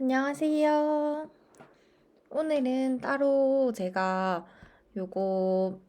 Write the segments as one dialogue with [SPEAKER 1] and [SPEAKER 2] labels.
[SPEAKER 1] 안녕하세요. 오늘은 따로 제가 요거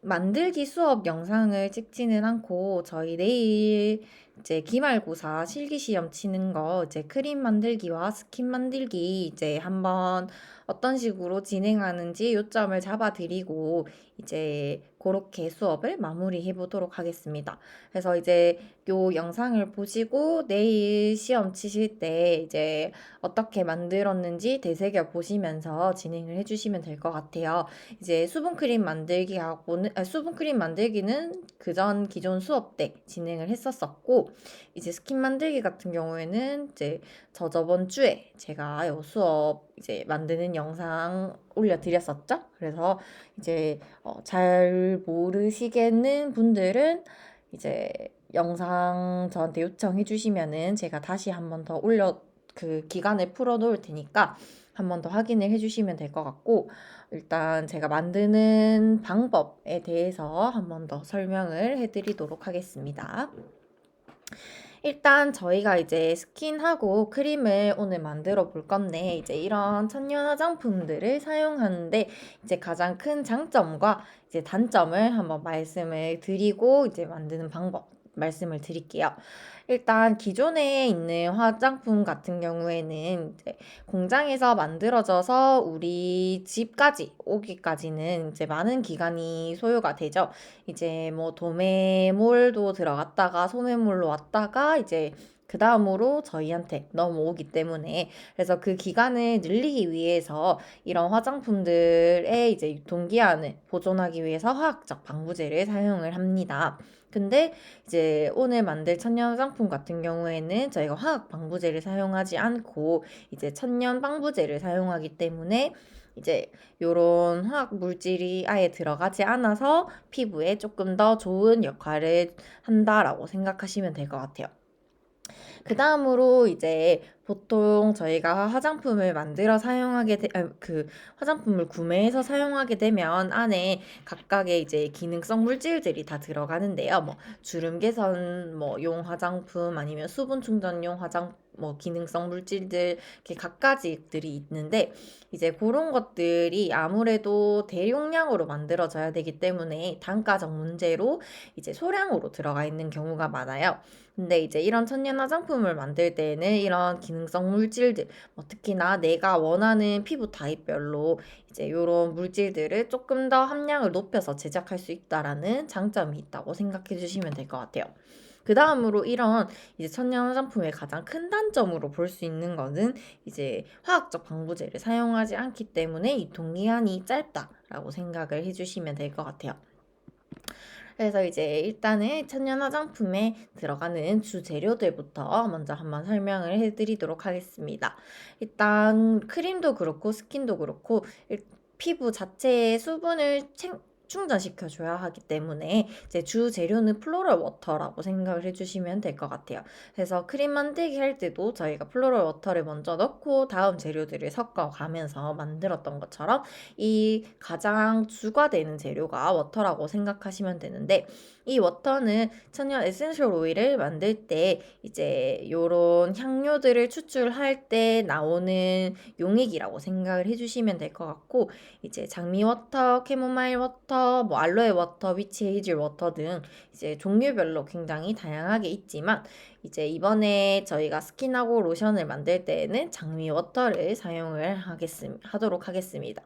[SPEAKER 1] 만들기 수업 영상을 찍지는 않고 저희 내일 이제 기말고사 실기시험 치는 거 이제 크림 만들기와 스킨 만들기 이제 한번 어떤 식으로 진행하는지 요점을 잡아드리고 이제 그렇게 수업을 마무리해 보도록 하겠습니다. 그래서 이제 요 영상을 보시고 내일 시험 치실 때 이제 어떻게 만들었는지 되새겨 보시면서 진행을 해주시면 될 것 같아요. 이제 수분크림 만들기하고는 수분크림 만들기는 그전 기존 수업 때 진행을 했었었고 이제 스킨 만들기 같은 경우에는 이제 저번 주에 제가 요 수업 이제 만드는 영상 올려드렸었죠. 그래서 이제 잘 모르시겠는 분들은 이제 영상 저한테 요청해 주시면은 제가 다시 한번 더 올려 그 기간을 풀어 놓을 테니까 한 번 더 확인을 해 주시면 될 것 같고 일단 제가 만드는 방법에 대해서 한 번 더 설명을 해 드리도록 하겠습니다. 일단 저희가 이제 스킨하고 크림을 오늘 만들어 볼 건데 이제 이런 천연 화장품들을 사용하는데 이제 가장 큰 장점과 이제 단점을 한번 말씀을 드리고 이제 만드는 방법 말씀을 드릴게요. 일단 기존에 있는 화장품 같은 경우에는 이제 공장에서 만들어져서 우리 집까지 오기까지는 이제 많은 기간이 소요가 되죠. 이제 뭐 도매몰도 들어갔다가 소매몰로 왔다가 이제 그 다음으로 저희한테 넘어오기 때문에 그래서 그 기간을 늘리기 위해서 이런 화장품들의 이제 유통기한을 보존하기 위해서 화학적 방부제를 사용을 합니다. 근데 이제 오늘 만들 천연 화장품 같은 경우에는 저희가 화학 방부제를 사용하지 않고 이제 천연 방부제를 사용하기 때문에 이제 요런 화학 물질이 아예 들어가지 않아서 피부에 조금 더 좋은 역할을 한다라고 생각하시면 될 것 같아요. 그 다음으로 이제 보통 저희가 화장품을 만들어 그 화장품을 구매해서 사용하게 되면 안에 각각의 이제 기능성 물질들이 다 들어가는데요. 뭐 주름 개선 뭐 용 화장품 아니면 수분 충전용 뭐 기능성 물질들 이렇게 각가지들이 있는데 이제 그런 것들이 아무래도 대용량으로 만들어져야 되기 때문에 단가적 문제로 이제 소량으로 들어가 있는 경우가 많아요. 근데 이제 이런 천연 화장품을 만들 때에는 이런 기능성 물질들, 뭐 특히나 내가 원하는 피부 타입별로 이제 이런 물질들을 조금 더 함량을 높여서 제작할 수 있다라는 장점이 있다고 생각해 주시면 될 것 같아요. 그 다음으로 이런 이제 천연 화장품의 가장 큰 단점으로 볼 수 있는 거는 이제 화학적 방부제를 사용하지 않기 때문에 유통기한이 짧다라고 생각을 해주시면 될 것 같아요. 그래서 이제 일단은 천연 화장품에 들어가는 주 재료들부터 먼저 한번 설명을 해드리도록 하겠습니다. 일단 크림도 그렇고 스킨도 그렇고 피부 자체의 수분을 충전시켜줘야 하기 때문에 이제 주 재료는 플로럴 워터라고 생각을 해주시면 될 것 같아요. 그래서 크림 만들기 할 때도 저희가 플로럴 워터를 먼저 넣고 다음 재료들을 섞어가면서 만들었던 것처럼 이 가장 주가 되는 재료가 워터라고 생각하시면 되는데 이 워터는 천연 에센셜 오일을 만들 때 이제 요런 향료들을 추출할 때 나오는 용액이라고 생각을 해주시면 될 것 같고 이제 장미 워터, 캐모마일 워터, 뭐 알로에 워터, 위치 헤이즐 워터 등 이제 종류별로 굉장히 다양하게 있지만 이제 이번에 저희가 스킨하고 로션을 만들 때에는 장미 워터를 사용을 하도록 하겠습니다.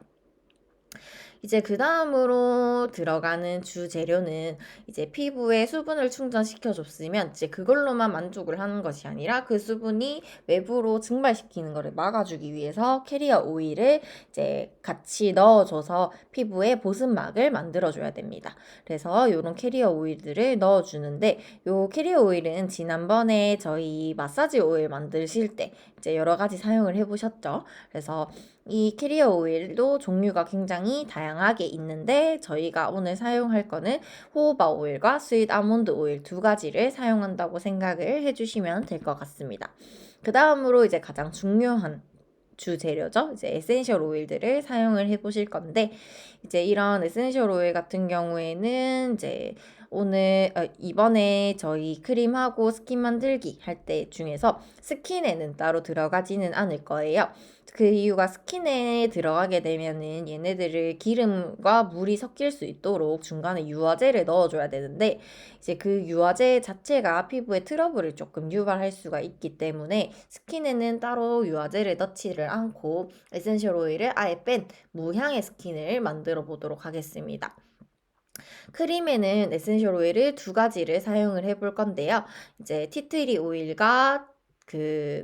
[SPEAKER 1] 이제 그 다음으로 들어가는 주 재료는 이제 피부에 수분을 충전시켜 줬으면 이제 그걸로만 만족을 하는 것이 아니라 그 수분이 외부로 증발시키는 것을 막아주기 위해서 캐리어 오일을 이제 같이 넣어줘서 피부에 보습막을 만들어줘야 됩니다. 그래서 이런 캐리어 오일들을 넣어주는데 요 캐리어 오일은 지난번에 저희 마사지 오일 만드실 때 이제 여러 가지 사용을 해보셨죠. 그래서 이 캐리어 오일도 종류가 굉장히 다양하게 있는데 저희가 오늘 사용할 거는 호호바 오일과 스윗 아몬드 오일 두 가지를 사용한다고 생각을 해주시면 될 것 같습니다. 그 다음으로 이제 가장 중요한 주 재료죠. 이제 에센셜 오일들을 사용을 해 보실 건데 이제 이런 에센셜 오일 같은 경우에는 이제 이번에 저희 크림하고 스킨 만들기 할 때 중에서 스킨에는 따로 들어가지는 않을 거예요. 그 이유가 스킨에 들어가게 되면은 얘네들을 기름과 물이 섞일 수 있도록 중간에 유화제를 넣어줘야 되는데, 이제 그 유화제 자체가 피부에 트러블을 조금 유발할 수가 있기 때문에 스킨에는 따로 유화제를 넣지를 않고 에센셜 오일을 아예 뺀 무향의 스킨을 만들어 보도록 하겠습니다. 크림에는 에센셜 오일을 두 가지를 사용을 해볼 건데요. 이제 티트리 오일과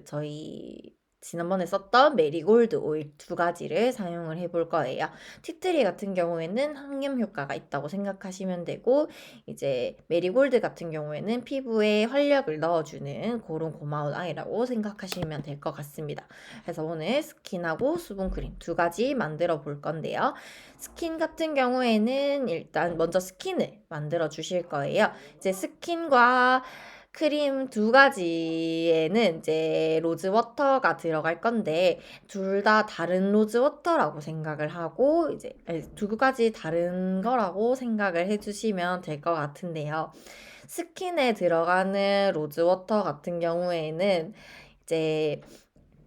[SPEAKER 1] 저희 지난번에 썼던 메리골드 오일 두 가지를 사용을 해볼 거예요. 티트리 같은 경우에는 항염 효과가 있다고 생각하시면 되고, 이제 메리골드 같은 경우에는 피부에 활력을 넣어주는 그런 고마운 아이라고 생각하시면 될 것 같습니다. 그래서 오늘 스킨하고 수분크림 두 가지 만들어 볼 건데요. 스킨 같은 경우에는 일단 먼저 스킨을 만들어 주실 거예요. 이제 스킨과 크림 두 가지에는 이제 로즈워터가 들어갈 건데, 둘 다 다른 로즈워터라고 생각을 하고, 이제 두 가지 다른 거라고 생각을 해주시면 될 것 같은데요. 스킨에 들어가는 로즈워터 같은 경우에는 이제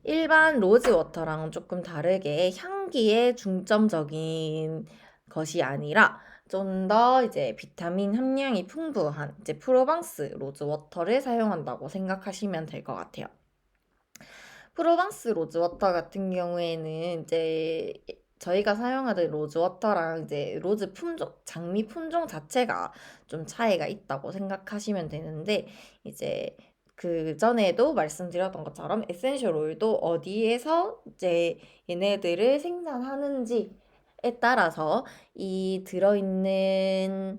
[SPEAKER 1] 일반 로즈워터랑은 조금 다르게 향기에 중점적인 것이 아니라 좀 더 이제 비타민 함량이 풍부한 이제 프로방스 로즈워터를 사용한다고 생각하시면 될 것 같아요. 프로방스 로즈워터 같은 경우에는 이제 저희가 사용하는 로즈워터랑 이제 로즈 품종, 장미 품종 자체가 좀 차이가 있다고 생각하시면 되는데, 이제 그 전에도 말씀드렸던 것처럼 에센셜 오일도 어디에서 이제 얘네들을 생산하는지에 따라서 이 들어있는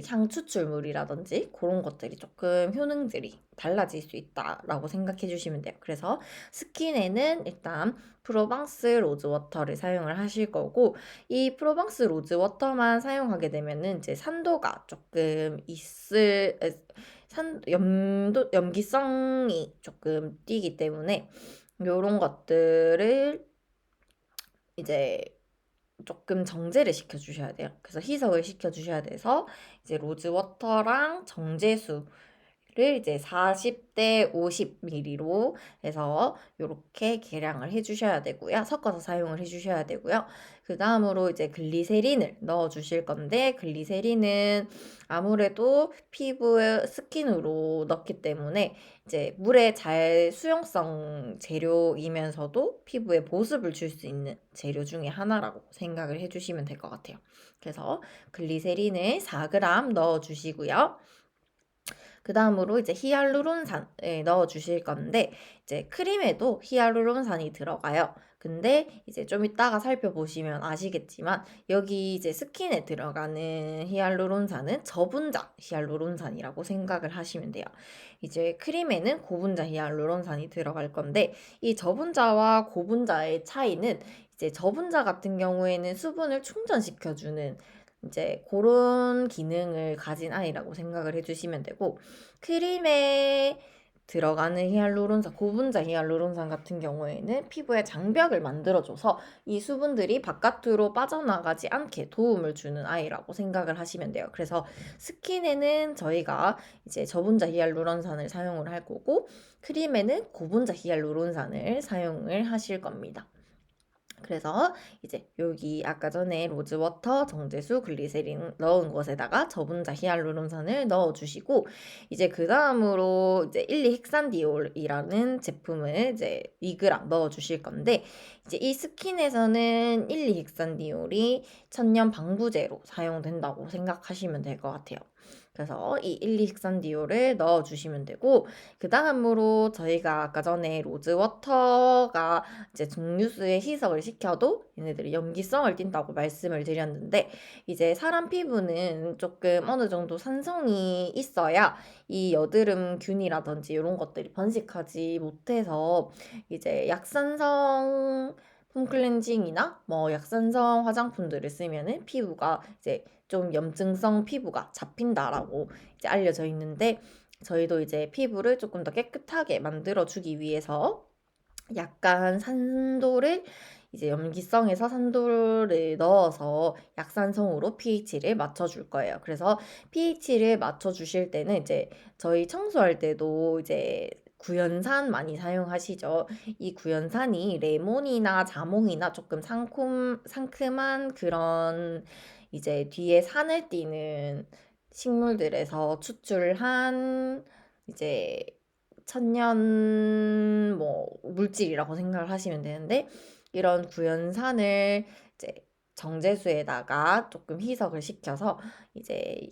[SPEAKER 1] 향 추출물이라든지 그런 것들이 조금 효능들이 달라질 수 있다라고 생각해 주시면 돼요. 그래서 스킨에는 일단 프로방스 로즈워터를 사용을 하실 거고, 이 프로방스 로즈워터만 사용하게 되면은 이제 산도가 조금 염기성이 조금 띄기 때문에 이런 것들을 이제 조금 정제를 시켜주셔야 돼요. 그래서 희석을 시켜주셔야 돼서 이제 로즈워터랑 정제수를 이제 40대 50ml로 해서 이렇게 계량을 해주셔야 되고요. 섞어서 사용을 해주셔야 되고요. 그 다음으로 이제 글리세린을 넣어주실 건데, 글리세린은 아무래도 피부 스킨으로 넣기 때문에 이제 물에 잘 수용성 재료이면서도 피부에 보습을 줄 수 있는 재료 중에 하나라고 생각을 해주시면 될 것 같아요. 그래서 글리세린을 4g 넣어주시고요. 그 다음으로 이제 히알루론산을 넣어 주실 건데, 이제 크림에도 히알루론산이 들어가요. 근데 이제 좀 이따가 살펴보시면 아시겠지만, 여기 이제 스킨에 들어가는 히알루론산은 저분자 히알루론산이라고 생각을 하시면 돼요. 이제 크림에는 고분자 히알루론산이 들어갈 건데, 이 저분자와 고분자의 차이는 이제 저분자 같은 경우에는 수분을 충전시켜주는 이제 그런 기능을 가진 아이라고 생각을 해주시면 되고, 크림에 들어가는 히알루론산, 고분자 히알루론산 같은 경우에는 피부에 장벽을 만들어줘서 이 수분들이 바깥으로 빠져나가지 않게 도움을 주는 아이라고 생각을 하시면 돼요. 그래서 스킨에는 저희가 이제 저분자 히알루론산을 사용을 할 거고, 크림에는 고분자 히알루론산을 사용을 하실 겁니다. 그래서 이제 여기 아까 전에 로즈워터, 정제수, 글리세린 넣은 것에다가 저분자 히알루론산을 넣어주시고, 이제 그 다음으로 이제 1,2헥산디올이라는 제품을 이제 2g 넣어주실 건데, 이제 이 스킨에서는 1,2헥산디올이 천년 방부제로 사용된다고 생각하시면 될 것 같아요. 그래서 이 1,2헥산디올을 넣어주시면 되고, 그 다음으로 저희가 아까 전에 로즈워터가 이제 증류수에 희석을 시켜도 얘네들이 염기성을 띈다고 말씀을 드렸는데, 이제 사람 피부는 조금 어느 정도 산성이 있어야 이 여드름 균이라든지 이런 것들이 번식하지 못해서 이제 약산성 폼클렌징이나 약산성 화장품들을 쓰면은 피부가 이제 좀 염증성 피부가 잡힌다라고 이제 알려져 있는데, 저희도 이제 피부를 조금 더 깨끗하게 만들어주기 위해서 약간 산도를 이제 염기성에서 산도를 넣어서 약산성으로 pH를 맞춰줄 거예요. 그래서 pH를 맞춰주실 때는 이제 저희 청소할 때도 이제 구연산 많이 사용하시죠. 이 구연산이 레몬이나 자몽이나 조금 상큼한 그런 이제 뒤에 산을 띠는 식물들에서 추출한 이제 천연 뭐 물질이라고 생각을 하시면 되는데 이런 구연산을 이제 정제수에다가 조금 희석을 시켜서 이제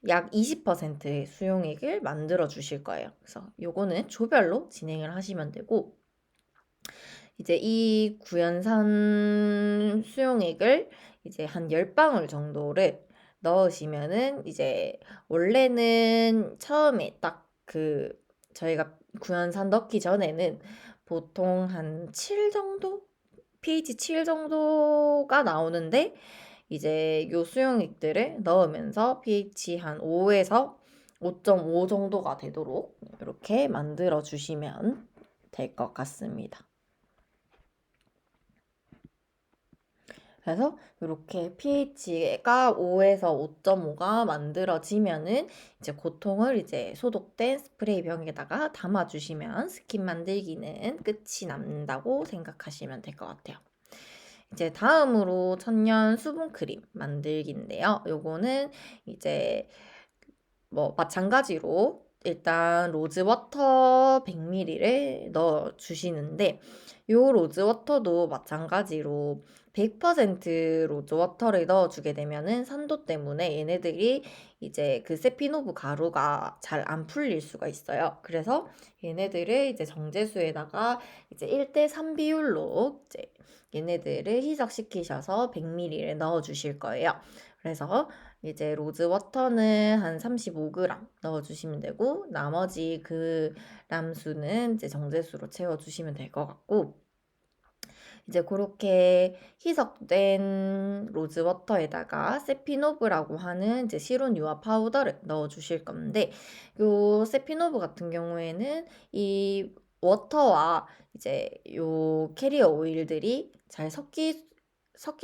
[SPEAKER 1] 약 20%의 수용액을 만들어 주실 거예요. 그래서 요거는 조별로 진행을 하시면 되고 이제 이 구연산 수용액을 이제 한 10방울 정도를 넣으시면은 이제 원래는 처음에 딱 그 저희가 구연산 넣기 전에는 보통 한 7 정도? pH 7 정도가 나오는데 이제 요 수용액들을 넣으면서 pH 한 5에서 5.5 정도가 되도록 이렇게 만들어 주시면 될 것 같습니다. 그래서 이렇게 pH가 5에서 5.5가 만들어지면은 이제 고통을 이제 소독된 스프레이 병에다가 담아주시면 스킨 만들기는 끝이 난다고 생각하시면 될 것 같아요. 이제 다음으로 천연 수분 크림 만들기인데요. 요거는 이제 뭐 마찬가지로 일단 로즈워터 100ml를 넣어 주시는데 요 로즈워터도 마찬가지로 100% 로즈워터를 넣어 주게 되면은 산도 때문에 얘네들이 이제 그 세피노브 가루가 잘 안 풀릴 수가 있어요. 그래서 얘네들을 이제 정제수에다가 이제 1대3 비율로 이제 얘네들을 희석시키셔서 100ml를 넣어 주실 거예요. 그래서 이제 로즈워터는 한 35g 넣어주시면 되고 나머지 그 람수는 이제 정제수로 채워주시면 될 것 같고 이제 그렇게 희석된 로즈워터에다가 세피노브라고 하는 이제 실온 유화 파우더를 넣어주실 건데 요 세피노브 같은 경우에는 이 워터와 이제 요 캐리어 오일들이 잘 섞일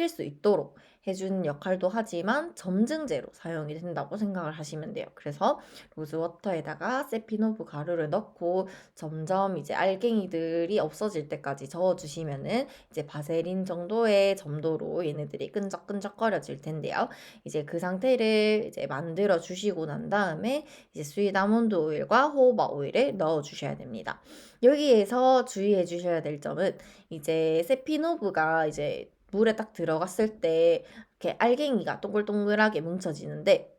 [SPEAKER 1] 수 있도록 해주는 역할도 하지만 점증제로 사용이 된다고 생각을 하시면 돼요. 그래서 로즈워터에다가 세피노브 가루를 넣고 점점 이제 알갱이들이 없어질 때까지 저어주시면은 이제 바세린 정도의 점도로 얘네들이 끈적끈적거려질 텐데요. 이제 그 상태를 이제 만들어 주시고 난 다음에 이제 스윗 아몬드 오일과 호호바 오일을 넣어 주셔야 됩니다. 여기에서 주의해 주셔야 될 점은 이제 세피노브가 이제 물에 딱 들어갔을 때 이렇게 알갱이가 동글동글하게 뭉쳐지는데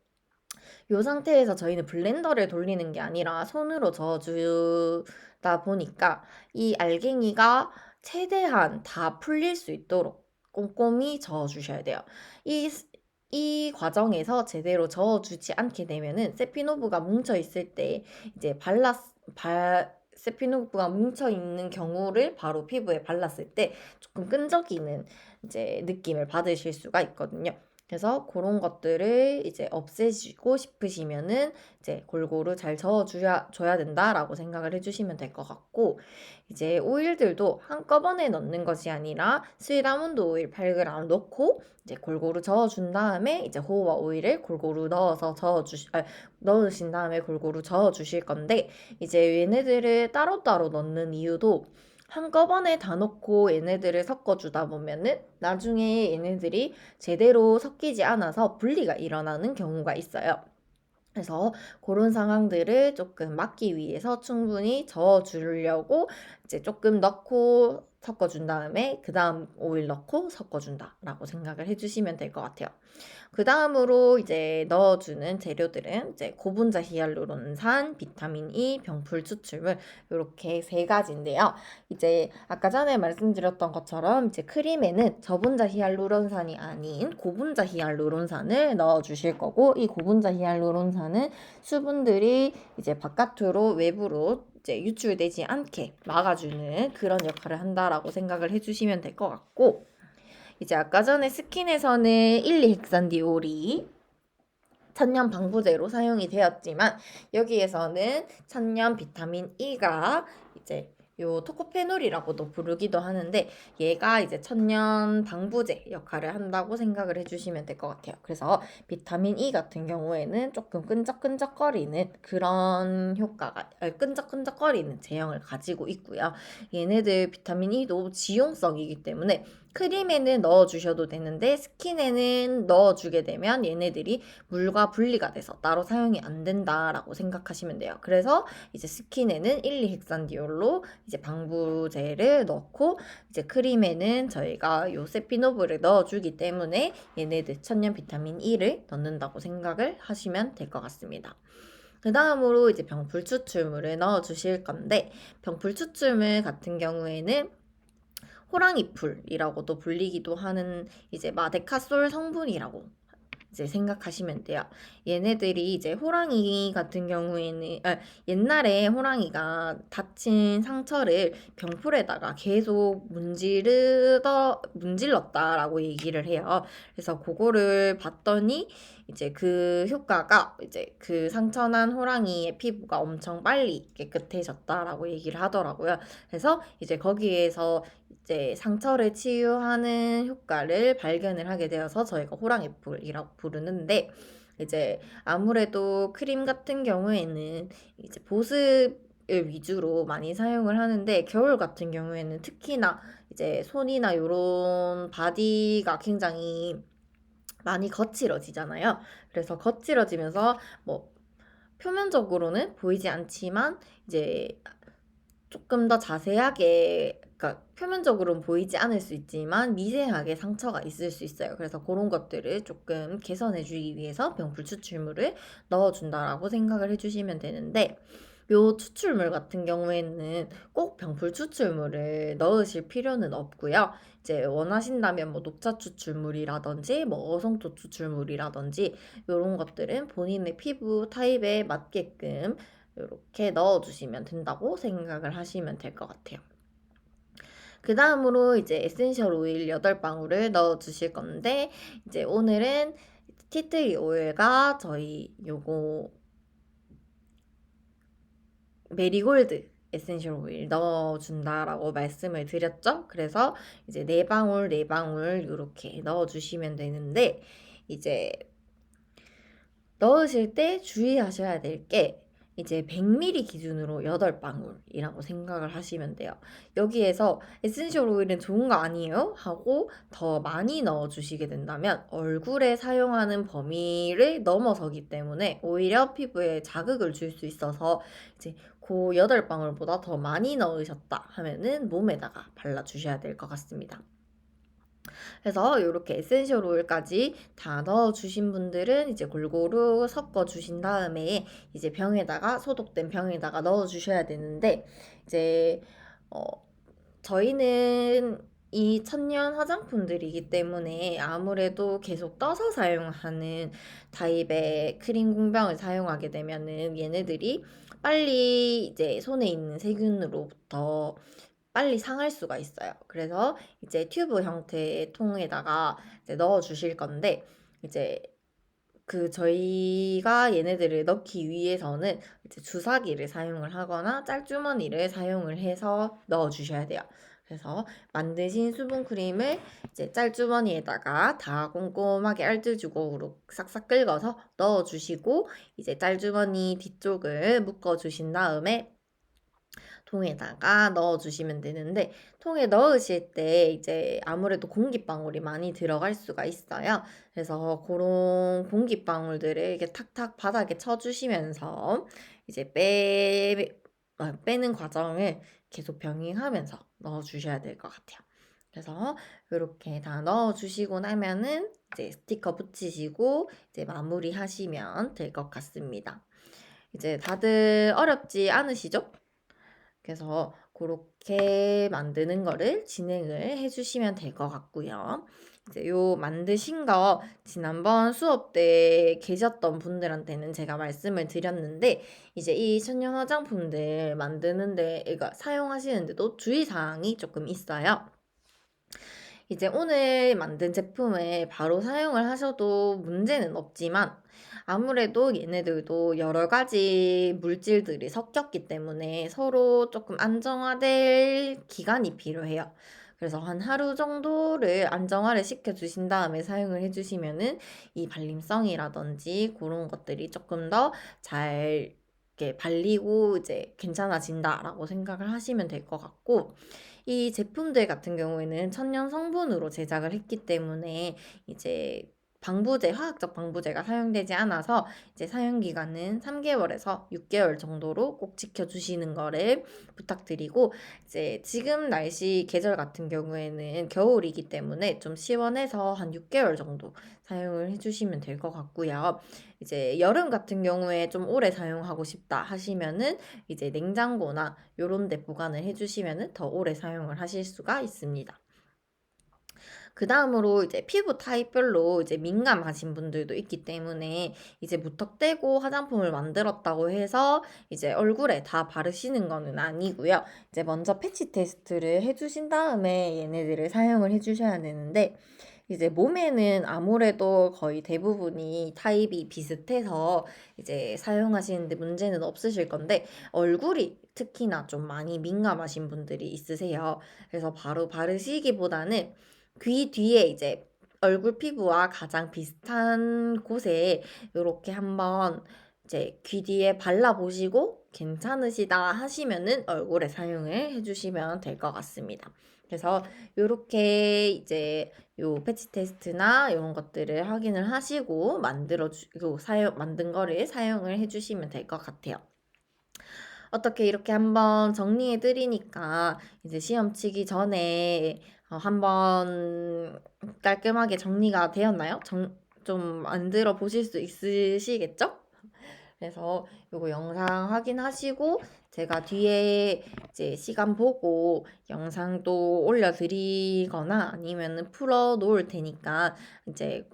[SPEAKER 1] 이 상태에서 저희는 블렌더를 돌리는 게 아니라 손으로 저어주다 보니까 이 알갱이가 최대한 다 풀릴 수 있도록 꼼꼼히 저어주셔야 돼요. 이 과정에서 제대로 저어주지 않게 되면은 세피노브가 뭉쳐 있을 때 이제 세피노브가 뭉쳐 있는 경우를 바로 피부에 발랐을 때 조금 끈적이는 이제 느낌을 받으실 수가 있거든요. 그래서 그런 것들을 이제 없애시고 싶으시면은 이제 골고루 잘 줘야 된다라고 생각을 해주시면 될 것 같고 이제 오일들도 한꺼번에 넣는 것이 아니라 스윗 아몬드 오일 8g 넣고 이제 골고루 저어준 다음에 이제 호호바 오일을 골고루 넣어서 넣으신 다음에 골고루 저어주실 건데 이제 얘네들을 따로따로 넣는 이유도 한꺼번에 다 넣고 얘네들을 섞어주다 보면은 나중에 얘네들이 제대로 섞이지 않아서 분리가 일어나는 경우가 있어요. 그래서 그런 상황들을 조금 막기 위해서 충분히 저어주려고 이제 조금 넣고 섞어준 다음에 그 다음 오일 넣고 섞어준다라고 생각을 해주시면 될 것 같아요. 그 다음으로 이제 넣어주는 재료들은 이제 고분자 히알루론산, 비타민 E, 병풀 추출물 이렇게 세 가지인데요. 이제 아까 전에 말씀드렸던 것처럼 이제 크림에는 저분자 히알루론산이 아닌 고분자 히알루론산을 넣어주실 거고 이 고분자 히알루론산은 수분들이 이제 바깥으로 외부로 이제 유출되지 않게 막아주는 그런 역할을 한다라고 생각을 해주시면 될 것 같고 이제 아까 전에 스킨에서는 1,2헥산디올이 천연 방부제로 사용이 되었지만 여기에서는 천연 비타민 E가 이제 요 토코페놀이라고도 부르기도 하는데 얘가 이제 천년 방부제 역할을 한다고 생각을 해주시면 될 것 같아요. 그래서 비타민 E 같은 경우에는 조금 끈적끈적거리는 그런 효과가 끈적끈적거리는 제형을 가지고 있고요. 얘네들 비타민 E도 지용성이기 때문에 크림에는 넣어주셔도 되는데 스킨에는 넣어주게 되면 얘네들이 물과 분리가 돼서 따로 사용이 안 된다라고 생각하시면 돼요. 그래서 이제 스킨에는 1,2헥산디올로 이제 방부제를 넣고 이제 크림에는 저희가 요 세피노브를 넣어주기 때문에 얘네들 천연 비타민 E를 넣는다고 생각을 하시면 될 것 같습니다. 그 다음으로 이제 병풀 추출물을 넣어주실 건데 병풀 추출물 같은 경우에는 호랑이풀이라고도 불리기도 하는 이제 마데카솔 성분이라고 이제 생각하시면 돼요. 얘네들이 이제 호랑이 같은 경우에는 옛날에 호랑이가 다친 상처를 병풀에다가 계속 문질렀다라고 얘기를 해요. 그래서 그거를 봤더니 이제 그 효과가 이제 그 상처난 호랑이의 피부가 엄청 빨리 깨끗해졌다라고 얘기를 하더라고요. 그래서 이제 거기에서 이제 상처를 치유하는 효과를 발견을 하게 되어서 저희가 호랑이풀이라고 부르는데 이제 아무래도 크림 같은 경우에는 이제 보습을 위주로 많이 사용을 하는데 겨울 같은 경우에는 특히나 이제 손이나 요런 바디가 굉장히 많이 거칠어지잖아요. 그래서 거칠어지면서 뭐 표면적으로는 보이지 않지만 이제 조금 더 자세하게 그러니까 표면적으로는 보이지 않을 수 있지만 미세하게 상처가 있을 수 있어요. 그래서 그런 것들을 조금 개선해 주기 위해서 병풀 추출물을 넣어준다라고 생각을 해주시면 되는데 요 추출물 같은 경우에는 꼭 병풀 추출물을 넣으실 필요는 없고요. 이제 원하신다면 뭐 녹차 추출물이라든지 뭐 어성초 추출물이라든지 이런 것들은 본인의 피부 타입에 맞게끔 이렇게 넣어주시면 된다고 생각을 하시면 될 것 같아요. 그 다음으로 이제 에센셜 오일 8방울을 넣어주실 건데 이제 오늘은 티트리 오일과 저희 요거 메리골드 에센셜 오일 넣어준다라고 말씀을 드렸죠. 그래서 이제 4방울 4방울 이렇게 넣어주시면 되는데 이제 넣으실 때 주의하셔야 될 게 이제 100ml 기준으로 8방울이라고 생각을 하시면 돼요. 여기에서 에센셜 오일은 좋은 거 아니에요? 하고 더 많이 넣어주시게 된다면 얼굴에 사용하는 범위를 넘어서기 때문에 오히려 피부에 자극을 줄 수 있어서 이제 그 8방울보다 더 많이 넣으셨다 하면은 몸에다가 발라주셔야 될 것 같습니다. 그래서 이렇게 에센셜 오일까지 다 넣어주신 분들은 이제 골고루 섞어주신 다음에 이제 병에다가 소독된 병에다가 넣어주셔야 되는데 이제 어, 저희는 이 천년 화장품들이기 때문에 아무래도 계속 떠서 사용하는 타입의 크림 공병을 사용하게 되면은 얘네들이 빨리 이제 손에 있는 세균으로부터 빨리 상할 수가 있어요. 그래서 이제 튜브 형태의 통에다가 이제 넣어 주실 건데 이제 그 저희가 얘네들을 넣기 위해서는 이제 주사기를 사용을 하거나 짤주머니를 사용을 해서 넣어 주셔야 돼요. 그래서 만드신 수분 크림을 이제 짤주머니에다가 다 꼼꼼하게 알뜰주걱으로 싹싹 긁어서 넣어 주시고 이제 짤주머니 뒤쪽을 묶어 주신 다음에 통에다가 넣어주시면 되는데 통에 넣으실 때 이제 아무래도 공기방울이 많이 들어갈 수가 있어요. 그래서 그런 공기방울들을 이렇게 탁탁 바닥에 쳐주시면서 이제 빼는 과정을 계속 병행하면서 넣어주셔야 될 것 같아요. 그래서 이렇게 다 넣어주시고 나면은 이제 스티커 붙이시고 이제 마무리 하시면 될 것 같습니다. 이제 다들 어렵지 않으시죠? 그래서 그렇게 만드는 거를 진행을 해주시면 될 것 같고요. 이제 요 만드신 거 지난번 수업 때 계셨던 분들한테는 제가 말씀을 드렸는데 이제 이 천연 화장품들 만드는데 그러니까 사용하시는데도 주의사항이 조금 있어요. 이제 오늘 만든 제품을 바로 사용을 하셔도 문제는 없지만 아무래도 얘네들도 여러 가지 물질들이 섞였기 때문에 서로 조금 안정화될 기간이 필요해요. 그래서 한 하루 정도를 안정화를 시켜주신 다음에 사용을 해주시면은 이 발림성이라든지 그런 것들이 조금 더 잘 이렇게 발리고 이제 괜찮아진다라고 생각을 하시면 될 것 같고, 이 제품들 같은 경우에는 천연 성분으로 제작을 했기 때문에 이제 방부제, 화학적 방부제가 사용되지 않아서 이제 사용 기간은 3개월에서 6개월 정도로 꼭 지켜주시는 거를 부탁드리고, 이제 지금 날씨 계절 같은 경우에는 겨울이기 때문에 좀 시원해서 한 6개월 정도 사용을 해주시면 될 것 같고요. 이제 여름 같은 경우에 좀 오래 사용하고 싶다 하시면은 이제 냉장고나 요런 데 보관을 해주시면은 더 오래 사용을 하실 수가 있습니다. 그 다음으로 이제 피부 타입별로 이제 민감하신 분들도 있기 때문에 이제 무턱대고 화장품을 만들었다고 해서 이제 얼굴에 다 바르시는 거는 아니고요. 이제 먼저 패치 테스트를 해주신 다음에 얘네들을 사용을 해주셔야 되는데, 이제 몸에는 아무래도 거의 대부분이 타입이 비슷해서 이제 사용하시는데 문제는 없으실 건데, 얼굴이 특히나 좀 많이 민감하신 분들이 있으세요. 그래서 바로 바르시기보다는 귀 뒤에 이제 얼굴 피부와 가장 비슷한 곳에 이렇게 한번 이제 귀 뒤에 발라보시고 괜찮으시다 하시면은 얼굴에 사용을 해주시면 될 것 같습니다. 그래서 이렇게 이제 요 패치 테스트나 이런 것들을 확인을 하시고 만든 거를 사용을 해주시면 될 것 같아요. 어떻게 이렇게 한번 정리해 드리니까 이제 시험 치기 전에 한번 깔끔하게 정리가 되었나요? 좀 만들어 보실 수 있으시겠죠? 그래서 요거 영상 확인하시고 제가 뒤에 이제 시간 보고 영상도 올려드리거나 아니면은 풀어 놓을 테니까, 이제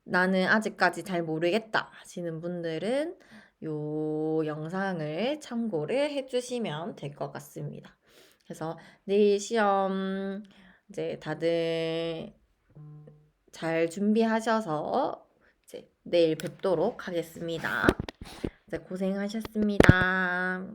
[SPEAKER 1] 나는 아직까지 잘 모르겠다 하시는 분들은 요 영상을 참고를 해주시면 될 것 같습니다. 그래서 내일 시험 이제 다들 잘 준비하셔서 이제 내일 뵙도록 하겠습니다. 이제 고생하셨습니다.